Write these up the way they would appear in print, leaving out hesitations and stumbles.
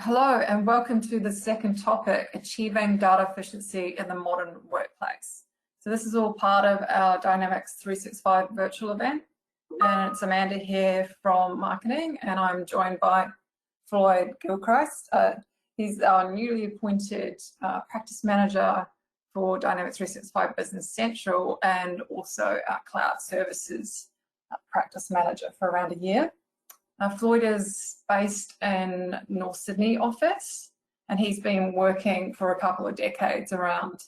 Hello and welcome to the second topic, achieving data efficiency in the modern workplace. So this is all part of our Dynamics 365 virtual event, and it's Amanda here from marketing, and I'm joined by Floyd Gilchrist. He's our newly appointed practice manager for Dynamics 365 Business Central, and also our cloud services practice manager for around a year. Floyd is based in North Sydney office, and he's been working for a couple of decades around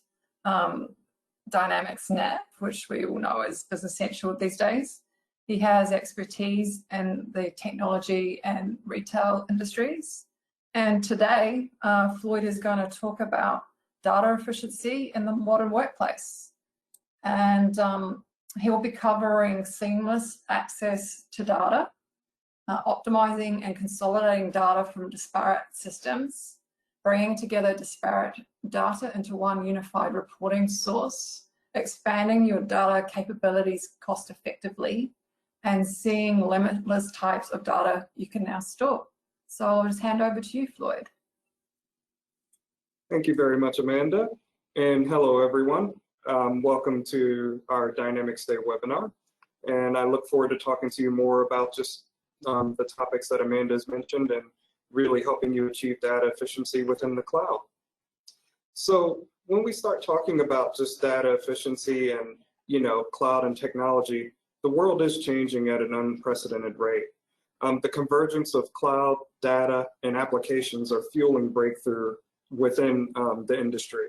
Dynamics NAV, which we all know as Business Central these days. He has expertise in the technology and retail industries. And today, Floyd is going to talk about data efficiency in the modern workplace. And he will be covering seamless access to data, optimizing and consolidating data from disparate systems, bringing together disparate data into one unified reporting source, expanding your data capabilities cost effectively, and seeing limitless types of data you can now store. So I'll just hand over to you, Floyd. Thank you very much, Amanda. And hello, everyone. Welcome to our Dynamics Day webinar. And I look forward to talking to you more about just the topics that Amanda has mentioned and really helping you achieve data efficiency within the cloud. So when we start talking about just data efficiency and, cloud and technology, the world is changing at an unprecedented rate. The convergence of cloud, data, and applications are fueling breakthrough within the industry.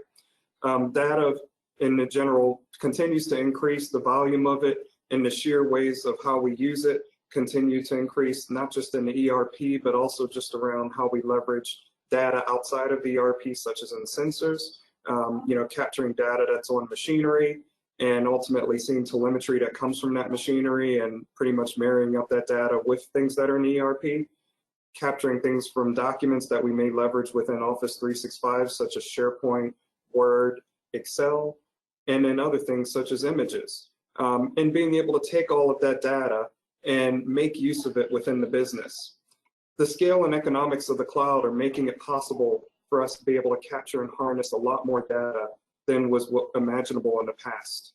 Data in the general continues to increase, the volume of it and the sheer ways of how we use it continue to increase, not just in the ERP, but also just around how we leverage data outside of the ERP, such as in sensors, capturing data that's on machinery, and ultimately seeing telemetry that comes from that machinery and pretty much marrying up that data with things that are in the ERP, capturing things from documents that we may leverage within Office 365, such as SharePoint, Word, Excel, and then other things such as images. And being able to take all of that data and make use of it within the business. The scale and economics of the cloud are making it possible for us to be able to capture and harness a lot more data than was imaginable in the past.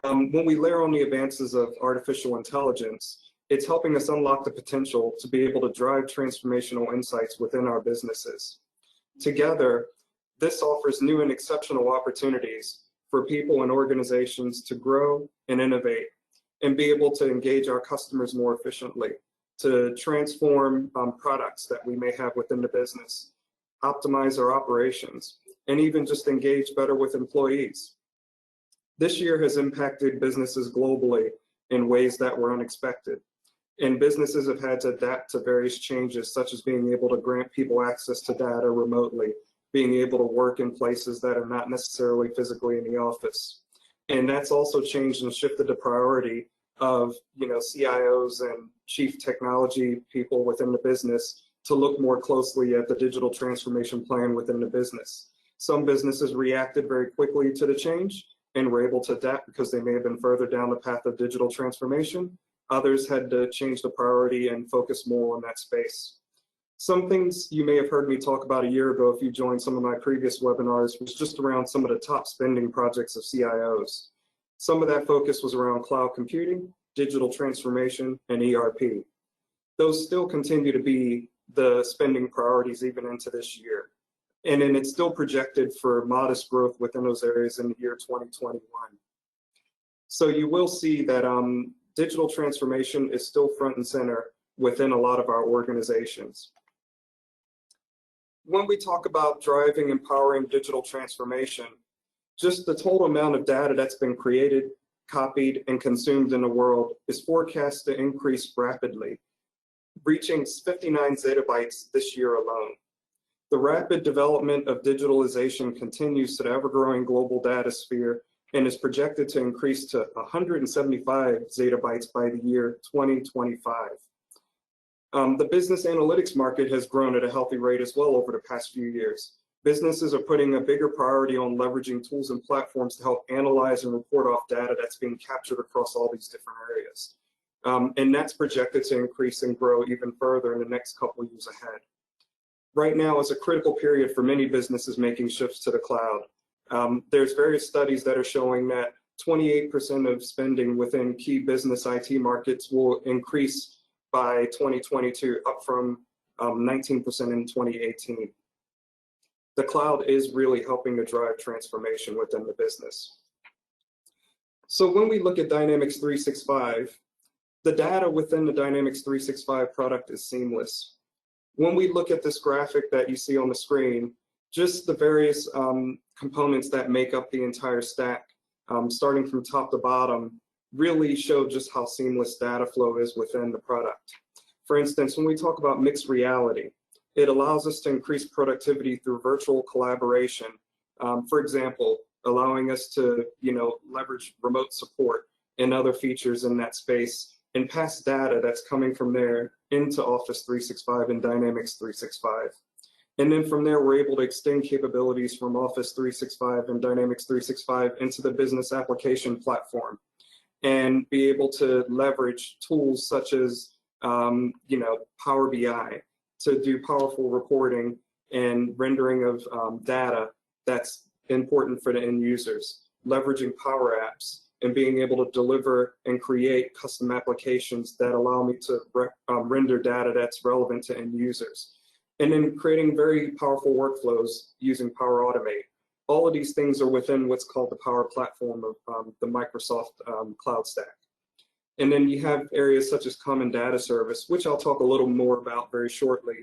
When we layer on the advances of artificial intelligence, it's helping us unlock the potential to be able to drive transformational insights within our businesses. Together, this offers new and exceptional opportunities for people and organizations to grow and innovate and be able to engage our customers more efficiently, to transform products that we may have within the business, optimize our operations, and even just engage better with employees. This year has impacted businesses globally in ways that were unexpected, and businesses have had to adapt to various changes, such as being able to grant people access to data remotely, being able to work in places that are not necessarily physically in the office. And that's also changed and shifted the priority of CIOs and chief technology people within the business to look more closely at the digital transformation plan within the business. Some businesses reacted very quickly to the change and were able to adapt because they may have been further down the path of digital transformation. Others had to change the priority and focus more on that space. Some things you may have heard me talk about a year ago if you joined some of my previous webinars was just around some of the top spending projects of CIOs. Some of that focus was around cloud computing, digital transformation, and ERP. Those still continue to be the spending priorities even into this year. And then it's still projected for modest growth within those areas in the year 2021. So you will see that digital transformation is still front and center within a lot of our organizations. When we talk about driving and powering digital transformation, just the total amount of data that's been created, copied, and consumed in the world is forecast to increase rapidly, reaching 59 zettabytes this year alone. The rapid development of digitalization continues to the ever-growing global data sphere and is projected to increase to 175 zettabytes by the year 2025. The business analytics market has grown at a healthy rate as well over the past few years. Businesses are putting a bigger priority on leveraging tools and platforms to help analyze and report off data that's being captured across all these different areas. And that's projected to increase and grow even further in the next couple of years ahead. right now is a critical period for many businesses making shifts to the cloud. There's various studies that are showing that 28% of spending within key business IT markets will increase by 2022, up from 19% in 2018. The cloud is really helping to drive transformation within the business. So when we look at Dynamics 365, the data within the Dynamics 365 product is seamless. When we look at this graphic that you see on the screen, just the various components that make up the entire stack, starting from top to bottom, really show just how seamless data flow is within the product. For instance, when we talk about mixed reality, it allows us to increase productivity through virtual collaboration. For example, allowing us to leverage remote support and other features in that space and pass data that's coming from there into Office 365 and Dynamics 365. And then from there, we're able to extend capabilities from Office 365 and Dynamics 365 into the business application platform and be able to leverage tools such as Power BI to do powerful reporting and rendering of data that's important for the end users, leveraging Power Apps and being able to deliver and create custom applications that allow me to render data that's relevant to end users. And then creating very powerful workflows using Power Automate. All of these things are within what's called the Power Platform of the Microsoft Cloud Stack. And then you have areas such as Common Data Service, which I'll talk a little more about very shortly,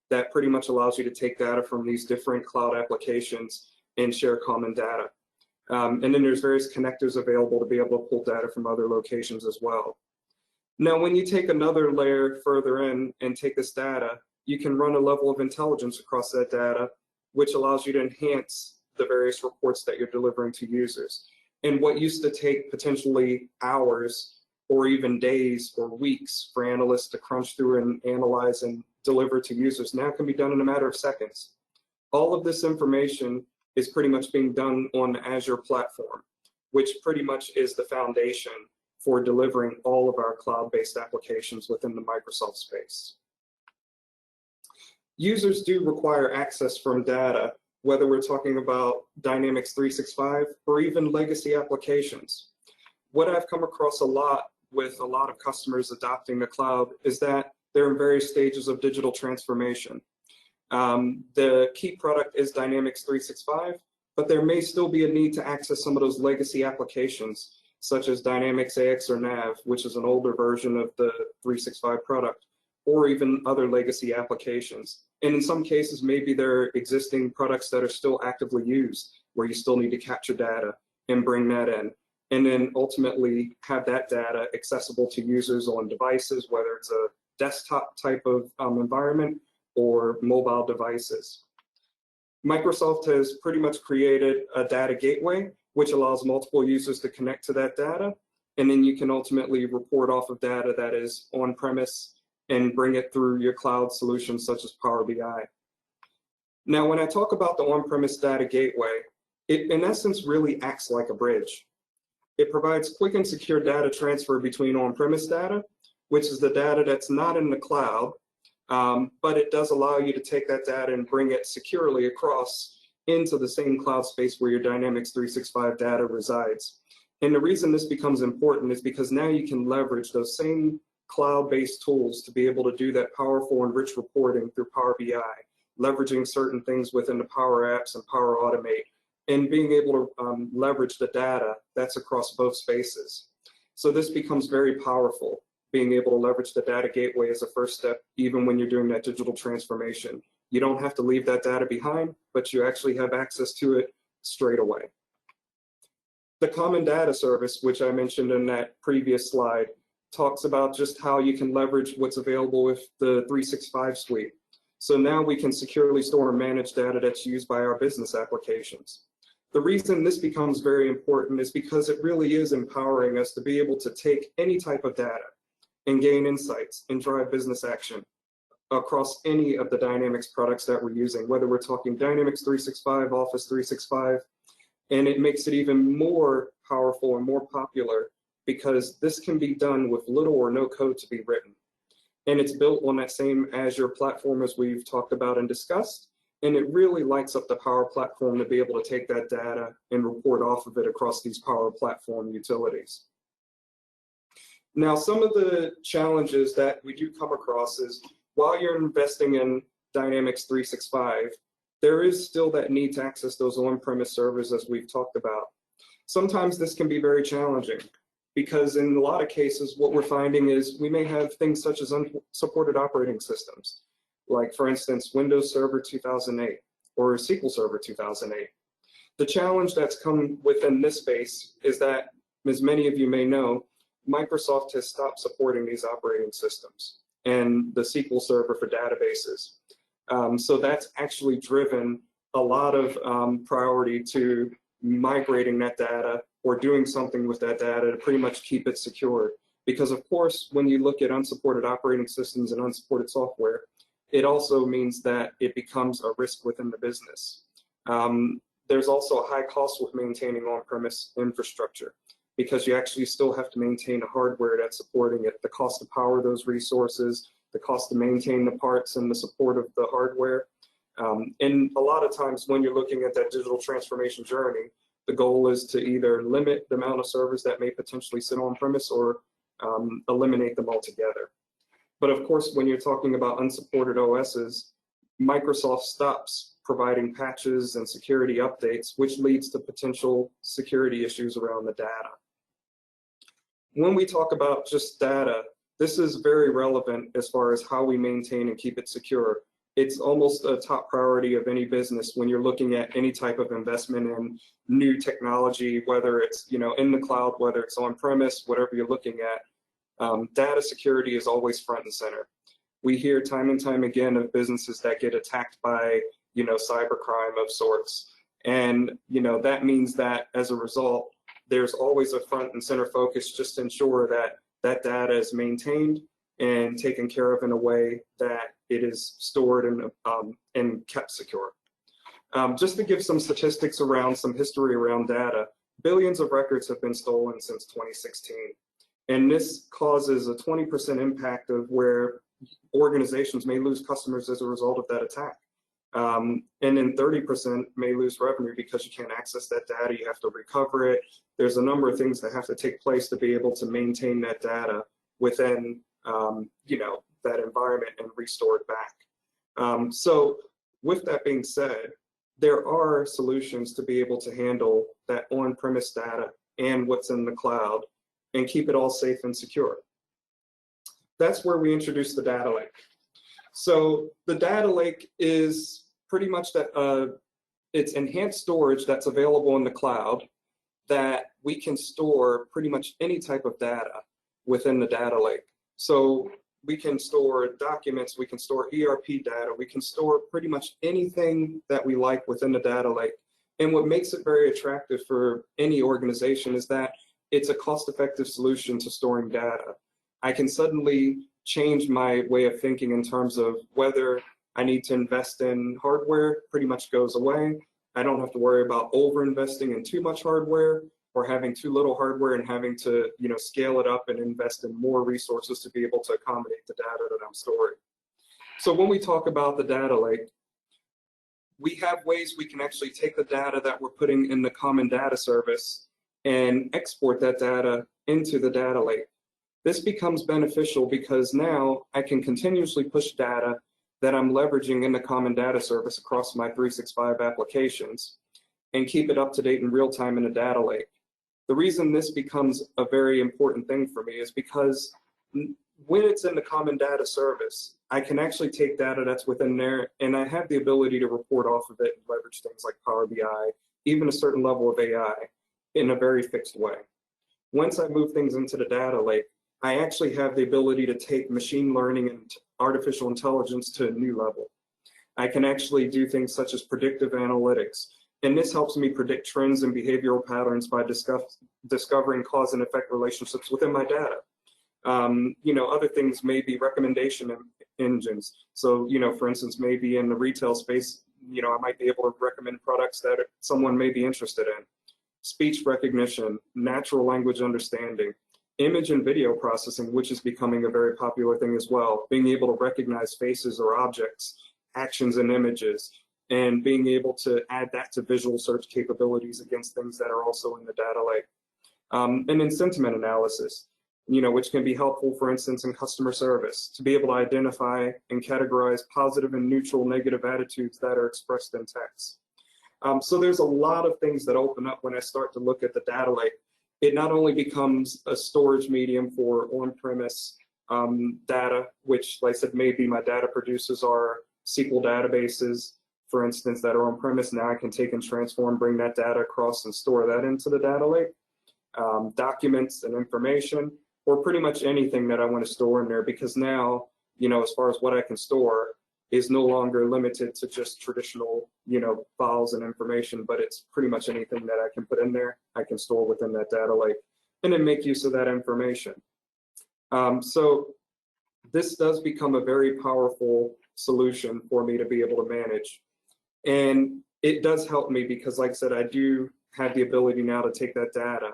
that pretty much allows you to take data from these different cloud applications and share common data. And then there's various connectors available to be able to pull data from other locations as well. Now, when you take another layer further in and take this data, you can run a level of intelligence across that data, which allows you to enhance the various reports that you're delivering to users. And what used to take potentially hours or even days or weeks for analysts to crunch through and analyze and deliver to users now can be done in a matter of seconds. All of this information is pretty much being done on the Azure platform, which pretty much is the foundation for delivering all of our cloud-based applications within the Microsoft space. Users do require access from data, whether we're talking about Dynamics 365 or even legacy applications. What I've come across a lot with a lot of customers adopting the cloud is that they're in various stages of digital transformation. The key product is Dynamics 365, but there may still be a need to access some of those legacy applications, such as Dynamics AX or NAV, which is an older version of the 365 product, or even other legacy applications. And in some cases, maybe there are existing products that are still actively used, where you still need to capture data and bring that in. And then ultimately have that data accessible to users on devices, whether it's a desktop type of environment or mobile devices. Microsoft has pretty much created a data gateway, which allows multiple users to connect to that data. And then you can ultimately report off of data that is on-premise and bring it through your cloud solutions such as Power BI. Now, when I talk about the on-premise data gateway, it in essence really acts like a bridge. It provides quick and secure data transfer between on-premise data, which is the data that's not in the cloud, but it does allow you to take that data and bring it securely across into the same cloud space where your Dynamics 365 data resides. And the reason this becomes important is because now you can leverage those same cloud-based tools to be able to do that powerful and rich reporting through Power BI, leveraging certain things within the Power Apps and Power Automate, and being able to leverage the data that's across both spaces. So this becomes very powerful, being able to leverage the data gateway as a first step, even when you're doing that digital transformation. You don't have to leave that data behind, but you actually have access to it straight away. The Common Data Service, which I mentioned in that previous slide, talks about just how you can leverage what's available with the 365 suite. So now we can securely store and manage data that's used by our business applications. The reason this becomes very important is because it really is empowering us to be able to take any type of data and gain insights and drive business action across any of the Dynamics products that we're using, whether we're talking Dynamics 365, Office 365, and it makes it even more powerful and more popular because this can be done with little or no code to be written. And it's built on that same Azure platform as we've talked about and discussed. And it really lights up the Power Platform to be able to take that data and report off of it across these Power Platform utilities. Now, some of the challenges that we do come across is while you're investing in Dynamics 365, there is still that need to access those on-premise servers as we've talked about. Sometimes this can be very challenging because in a lot of cases, what we're finding is we may have things such as unsupported operating systems, like for instance, Windows Server 2008 or SQL Server 2008. The challenge that's come within this space is that, as many of you may know, Microsoft has stopped supporting these operating systems and the SQL Server for databases. So that's actually driven a lot of priority to migrating that data or doing something with that data to pretty much keep it secure. Because of course, when you look at unsupported operating systems and unsupported software, it also means that it becomes a risk within the business. There's also a high cost with maintaining on-premise infrastructure because you actually still have to maintain the hardware that's supporting it, the cost to power those resources, the cost to maintain the parts and the support of the hardware. And a lot of times when you're looking at that digital transformation journey, the goal is to either limit the amount of servers that may potentially sit on-premise or eliminate them altogether. But of course, when you're talking about unsupported OSs, Microsoft stops providing patches and security updates, which leads to potential security issues around the data. When we talk about just data, this is very relevant as far as how we maintain and keep it secure. It's almost a top priority of any business when you're looking at any type of investment in new technology, whether it's in the cloud, whether it's on-premise, whatever you're looking at. Data security is always front and center. We hear time and time again of businesses that get attacked by cybercrime of sorts, and that means that as a result, there's always a front and center focus just to ensure that that data is maintained and taken care of in a way that it is stored and kept secure. Just to give some statistics around some history around data, billions of records have been stolen since 2016. And this causes a 20% impact of where organizations may lose customers as a result of that attack. And then 30% may lose revenue because you can't access that data, you have to recover it. There's a number of things that have to take place to be able to maintain that data within that environment and restore it back. So with that being said, there are solutions to be able to handle that on-premise data and what's in the cloud and keep it all safe and secure. That's where we introduce the data lake. So the data lake is pretty much that it's enhanced storage that's available in the cloud that we can store pretty much any type of data within the data lake. So we can store documents, we can store ERP data, we can store pretty much anything that we like within the data lake. And what makes it very attractive for any organization is that it's a cost-effective solution to storing data. I can suddenly change my way of thinking in terms of whether I need to invest in hardware, pretty much goes away. I don't have to worry about over-investing in too much hardware or having too little hardware and having to scale it up and invest in more resources to be able to accommodate the data that I'm storing. So when we talk about the data lake, we have ways we can actually take the data that we're putting in the common data service and export that data into the data lake. This becomes beneficial because now I can continuously push data that I'm leveraging in the common data service across my 365 applications and keep it up to date in real time in a data lake. The reason this becomes a very important thing for me is because when it's in the common data service, I can actually take data that's within there and I have the ability to report off of it and leverage things like Power BI, even a certain level of AI in a very fixed way. Once I move things into the data lake, I actually have the ability to take machine learning and artificial intelligence to a new level. I can actually do things such as predictive analytics, and this helps me predict trends and behavioral patterns by discovering cause and effect relationships within my data. Other things may be recommendation engines. So, for instance, maybe in the retail space, I might be able to recommend products that someone may be interested in. Speech recognition, natural language understanding. Image and video processing, which is becoming a very popular thing as well, being able to recognize faces or objects, actions and images, and being able to add that to visual search capabilities against things that are also in the data lake. And then sentiment analysis, which can be helpful, for instance, in customer service, to be able to identify and categorize positive and neutral negative attitudes that are expressed in text. So there's a lot of things that open up when I start to look at the data lake. It not only becomes a storage medium for on-premise data, which, like I said, maybe my data producers are SQL databases, for instance, that are on-premise. Now I can take and transform, bring that data across and store that into the data lake. Documents and information, or pretty much anything that I want to store in there, because now, as far as what I can store is no longer limited to just traditional, files and information, but it's pretty much anything that I can put in there, I can store within that data lake, and then make use of that information. So this does become a very powerful solution for me to be able to manage. And it does help me because, like I said, I do have the ability now to take that data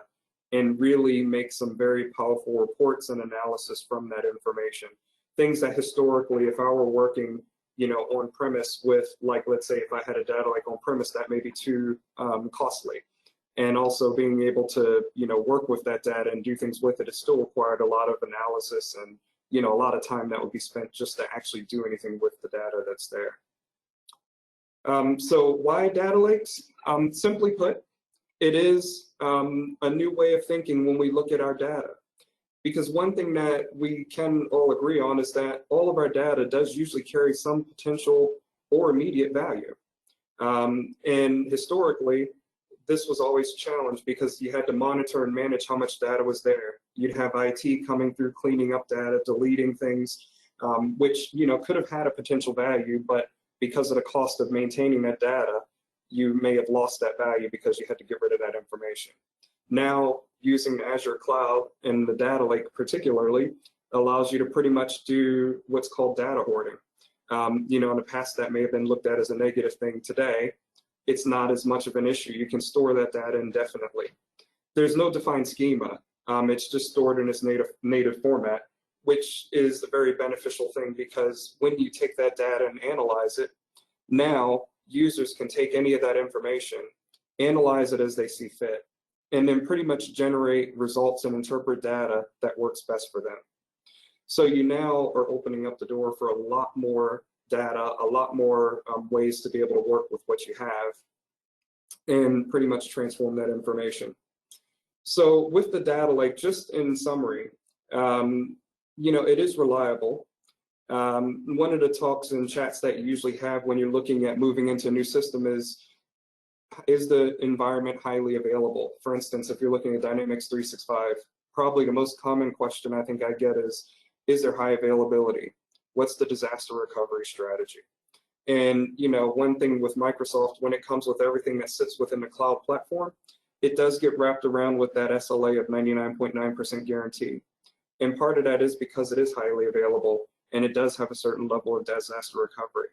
and really make some very powerful reports and analysis from that information. Things that historically, if I were working, on premise with, like, let's say if I had a data like on premise, that may be too costly. And also being able to, work with that data and do things with it, it still required a lot of analysis and, a lot of time that would be spent just to actually do anything with the data that's there. So why data lakes? Simply put, it is a new way of thinking when we look at our data. Because one thing that we can all agree on is that all of our data does usually carry some potential or immediate value. And historically, this was always challenged because you had to monitor and manage how much data was there. You'd have IT coming through, cleaning up data, deleting things, which could have had a potential value, but because of the cost of maintaining that data, you may have lost that value because you had to get rid of that information. Now, using Azure Cloud and the data lake particularly allows you to pretty much do what's called data hoarding. In the past that may have been looked at as a negative thing. Today, it's not as much of an issue. You can store that data indefinitely. There's no defined schema. It's just stored in its native format, which is a very beneficial thing because when you take that data and analyze it, now users can take any of that information, analyze it as they see fit, and then pretty much generate results and interpret data that works best for them. So you now are opening up the door for a lot more data, a lot more ways to be able to work with what you have and pretty much transform that information. So with the data lake, just in summary, it is reliable. One of the talks and chats that you usually have when you're looking at moving into a new system is the environment highly available? For instance, if you're looking at Dynamics 365, probably the most common question I think I get is there high availability? What's the disaster recovery strategy? And one thing with Microsoft, when it comes with everything that sits within the cloud platform, it does get wrapped around with that SLA of 99.9% guarantee. And part of that is because it is highly available and it does have a certain level of disaster recovery.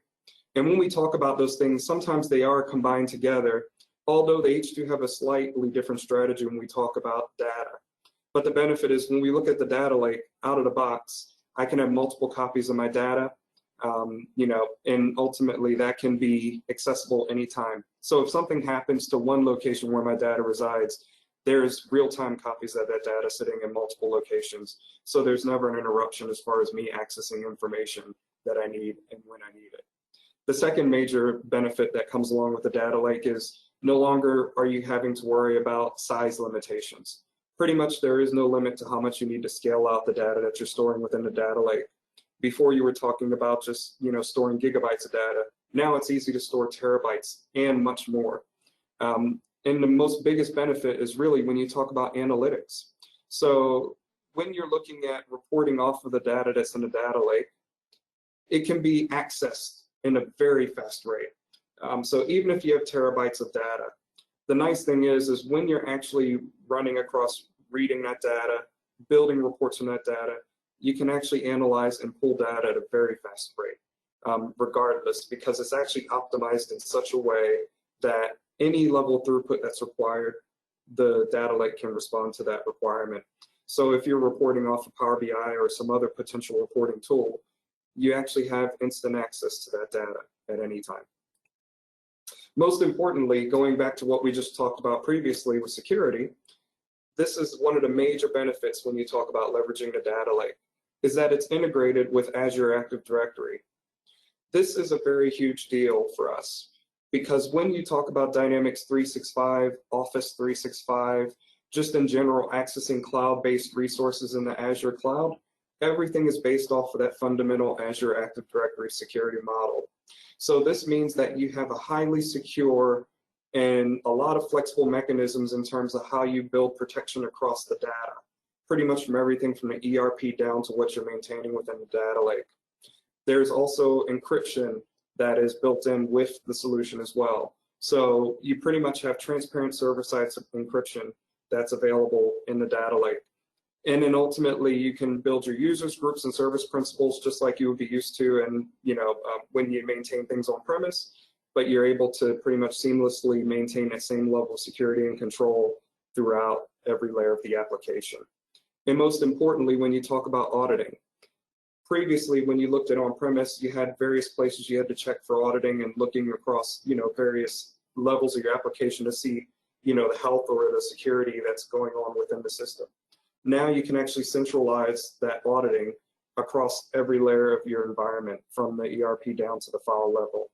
And when we talk about those things, sometimes they are combined together, although they each do have a slightly different strategy when we talk about data. But the benefit is when we look at the data lake out of the box, I can have multiple copies of my data, and ultimately that can be accessible anytime. So if something happens to one location where my data resides, there's real-time copies of that data sitting in multiple locations. So there's never an interruption as far as me accessing information that I need and when I need it. The second major benefit that comes along with the data lake is no longer are you having to worry about size limitations. Pretty much there is no limit to how much you need to scale out the data that you're storing within the data lake. Before you were talking about just storing gigabytes of data. Now it's easy to store terabytes and much more. And the most biggest benefit is really when you talk about analytics. So when you're looking at reporting off of the data that's in the data lake, it can be accessed in a very fast rate. So even if you have terabytes of data, the nice thing is when you're actually running across reading that data, building reports from that data, you can actually analyze and pull data at a very fast rate, regardless, because it's actually optimized in such a way that any level of throughput that's required, the data lake can respond to that requirement. So if you're reporting off of Power BI or some other potential reporting tool, you actually have instant access to that data at any time. Most importantly, going back to what we just talked about previously with security, this is one of the major benefits when you talk about leveraging the data lake, is that it's integrated with Azure Active Directory. This is a very huge deal for us because when you talk about Dynamics 365, Office 365, just in general accessing cloud-based resources in the Azure cloud, everything is based off of that fundamental Azure Active Directory security model. So this means that you have a highly secure and a lot of flexible mechanisms in terms of how you build protection across the data, pretty much from everything from the ERP down to what you're maintaining within the data lake. There's also encryption that is built in with the solution as well. So you pretty much have transparent server-side encryption that's available in the data lake. And then ultimately you can build your users, groups, and service principals just like you would be used to and when you maintain things on premise, but you're able to pretty much seamlessly maintain that same level of security and control throughout every layer of the application. And most importantly, when you talk about auditing, previously when you looked at on-premise, you had various places you had to check for auditing and looking across various levels of your application to see the health or the security that's going on within the system. Now you can actually centralize that auditing across every layer of your environment from the ERP down to the file level.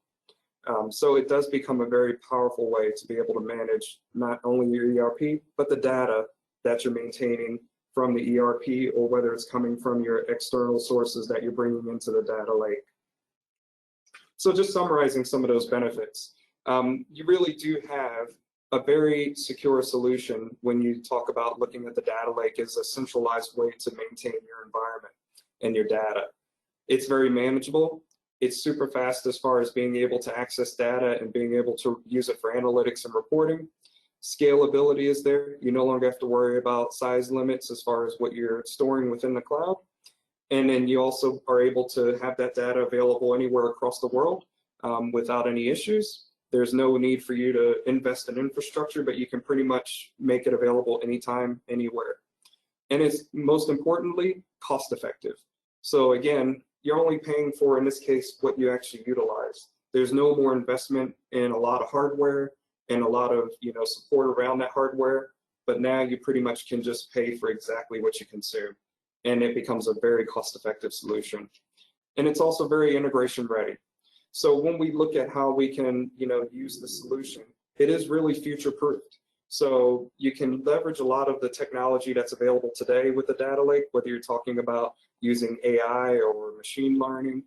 So it does become a very powerful way to be able to manage not only your ERP, but the data that you're maintaining from the ERP or whether it's coming from your external sources that you're bringing into the data lake. So just summarizing some of those benefits, you really do have a very secure solution when you talk about looking at the data lake as a centralized way to maintain your environment and your data. It's very manageable. It's super fast as far as being able to access data and being able to use it for analytics and reporting. Scalability is there. You no longer have to worry about size limits as far as what you're storing within the cloud. And then you also are able to have that data available anywhere across the world without any issues. There's no need for you to invest in infrastructure, but you can pretty much make it available anytime, anywhere. And it's most importantly, cost effective. So again, you're only paying for, in this case, what you actually utilize. There's no more investment in a lot of hardware and a lot of support around that hardware, but now you pretty much can just pay for exactly what you consume. And it becomes a very cost-effective solution. And it's also very integration ready. So when we look at how we can use the solution, it is really future-proofed. So you can leverage a lot of the technology that's available today with the data lake, whether you're talking about using AI or machine learning,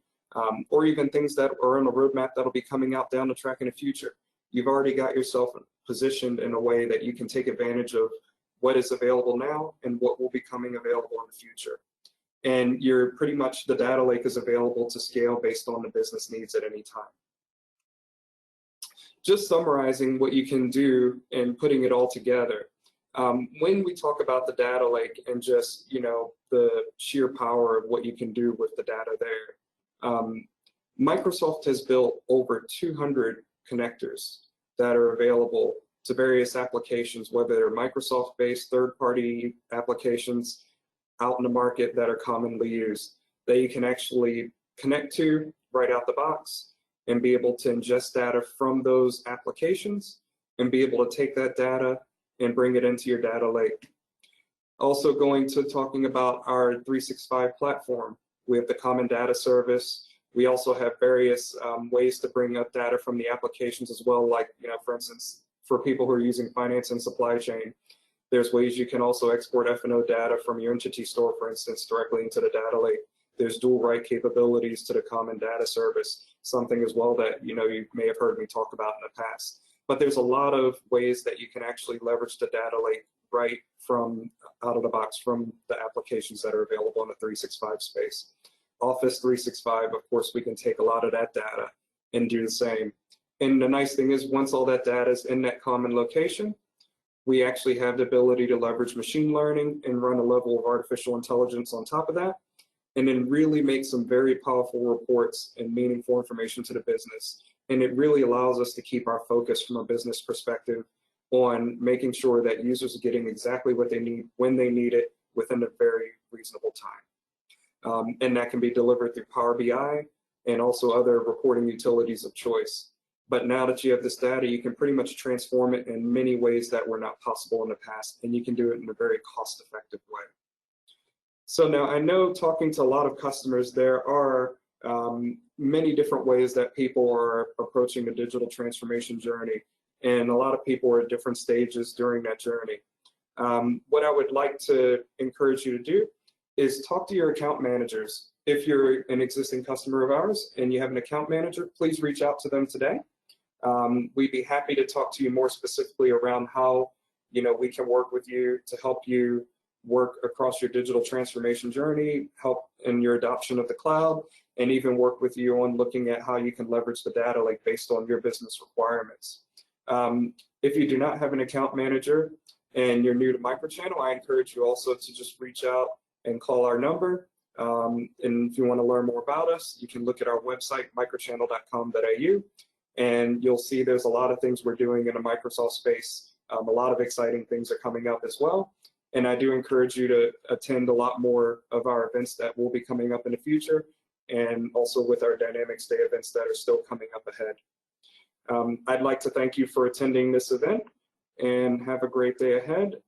or even things that are on a roadmap that'll be coming out down the track in the future. You've already got yourself positioned in a way that you can take advantage of what is available now and what will be coming available in the future. And you're pretty much, the data lake is available to scale based on the business needs at any time. Just summarizing what you can do and putting it all together. When we talk about the data lake and just the sheer power of what you can do with the data there, Microsoft has built over 200 connectors that are available to various applications, whether they're Microsoft-based third-party applications out in the market that are commonly used, that you can actually connect to right out the box and be able to ingest data from those applications and be able to take that data and bring it into your data lake. Also going to talking about our 365 platform, we have the common data service. We also have various ways to bring up data from the applications as well, like, for instance, for people who are using finance and supply chain, there's ways you can also export F&O data from your entity store, for instance, directly into the data lake. There's dual write capabilities to the common data service, something as well that you may have heard me talk about in the past. But there's a lot of ways that you can actually leverage the data lake right from out of the box from the applications that are available in the 365 space. Office 365, of course, we can take a lot of that data and do the same. And the nice thing is once all that data is in that common location, we actually have the ability to leverage machine learning and run a level of artificial intelligence on top of that, and then really make some very powerful reports and meaningful information to the business. And it really allows us to keep our focus from a business perspective on making sure that users are getting exactly what they need, when they need it, within a very reasonable time. And that can be delivered through Power BI and also other reporting utilities of choice. But now that you have this data, you can pretty much transform it in many ways that were not possible in the past, and you can do it in a very cost-effective way. So now I know, talking to a lot of customers, there are many different ways that people are approaching the digital transformation journey, and a lot of people are at different stages during that journey. What I would like to encourage you to do is talk to your account managers. If you're an existing customer of ours and you have an account manager, please reach out to them today. We'd be happy to talk to you more specifically around how we can work with you to help you work across your digital transformation journey, help in your adoption of the cloud, and even work with you on looking at how you can leverage the data lake based on your business requirements. If you do not have an account manager and you're new to MicroChannel, I encourage you also to just reach out and call our number. And if you want to learn more about us, you can look at our website, microchannel.com.au, and you'll see there's a lot of things we're doing in the Microsoft space. A lot of exciting things are coming up as well. And I do encourage you to attend a lot more of our events that will be coming up in the future, and also with our Dynamics Day events that are still coming up ahead. I'd like to thank you for attending this event, and have a great day ahead.